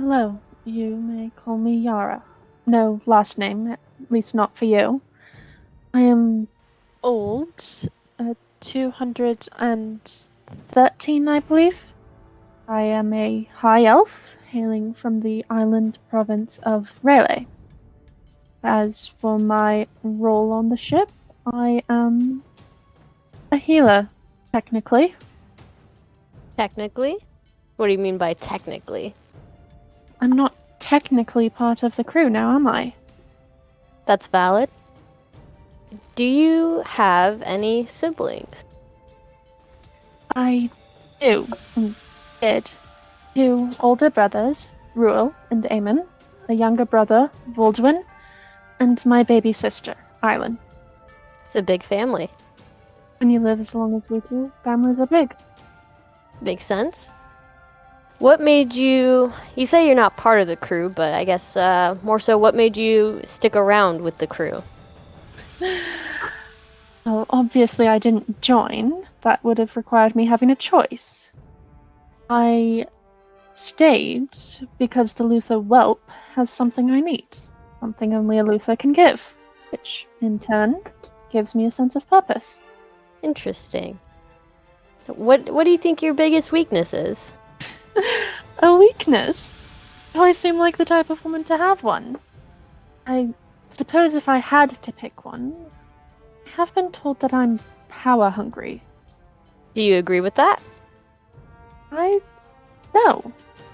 Hello, you may call me Yara. No last name, at least not for you. I am old, 213, I believe. I am a high elf, hailing from the island province of Rayleigh. As for my role on the ship, I am a healer, technically. Technically? What do you mean by technically? I'm not technically part of the crew now, am I? That's valid. Do you have any siblings? I do. Did. Two older brothers, Ruel and Eamon, a younger brother, Voldwin, and my baby sister, Island. It's a big family. When you live as long as we do, families are big. Makes sense. What made you... You say you're not part of the crew, but I guess more so what made you stick around with the crew? Well, obviously I didn't join. That would have required me having a choice. I stayed because the Luther whelp has something I need. Something only a Luther can give, which, in turn, gives me a sense of purpose. Interesting. What do you think your biggest weakness is? A weakness? Do I seem like the type of woman to have one? I suppose if I had to pick one, I have been told that I'm power hungry. Do you agree with that? No.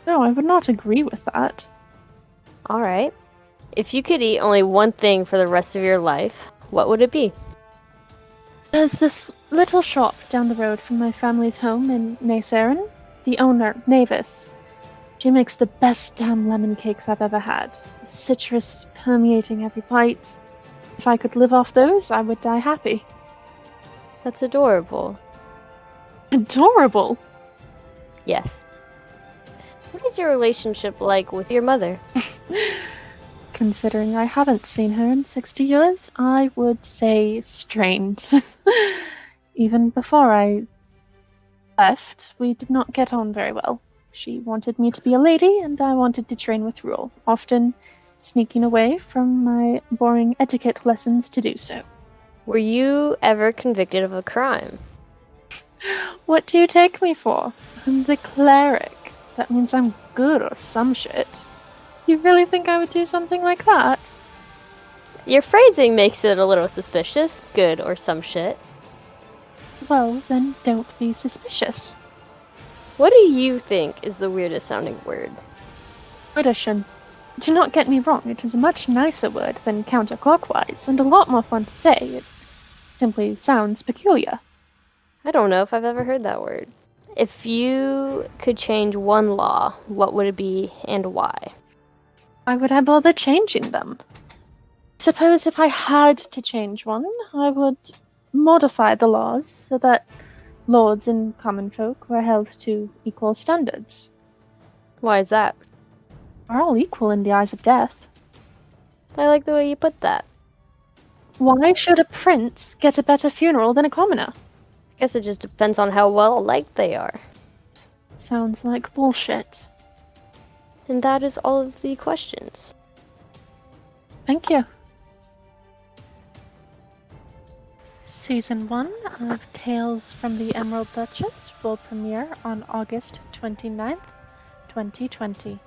No, I would not agree with that. Alright. If you could eat only one thing for the rest of your life, what would it be? There's this little shop down the road from my family's home in Nacerin. The owner, Navis. She makes the best damn lemon cakes I've ever had. The citrus permeating every bite. If I could live off those, I would die happy. That's adorable. Adorable! Yes. What is your relationship like with your mother? Considering I haven't seen her in 60 years, I would say strained. Even before I left, we did not get on very well. She wanted me to be a lady, and I wanted to train with Rule, often sneaking away from my boring etiquette lessons to do so. Were you ever convicted of a crime? What do you take me for? I'm the cleric. That means I'm good or some shit. You really think I would do something like that? Your phrasing makes it a little suspicious. Good or some shit. Well, then don't be suspicious. What do you think is the weirdest sounding word? Tradition. Do not get me wrong, it is a much nicer word than counterclockwise, and a lot more fun to say. It simply sounds peculiar. I don't know if I've ever heard that word. If you could change one law, what would it be and why? Why would I bother changing them? Suppose if I had to change one, I would modify the laws so that lords and common folk were held to equal standards. Why is that? We're all equal in the eyes of death. I like the way you put that. Why should a prince get a better funeral than a commoner? Guess it just depends on how well liked they are. Sounds like bullshit. And that is all of the questions. Thank you. Season 1 of Tales from the Emerald Duchess will premiere on August 29th, 2020.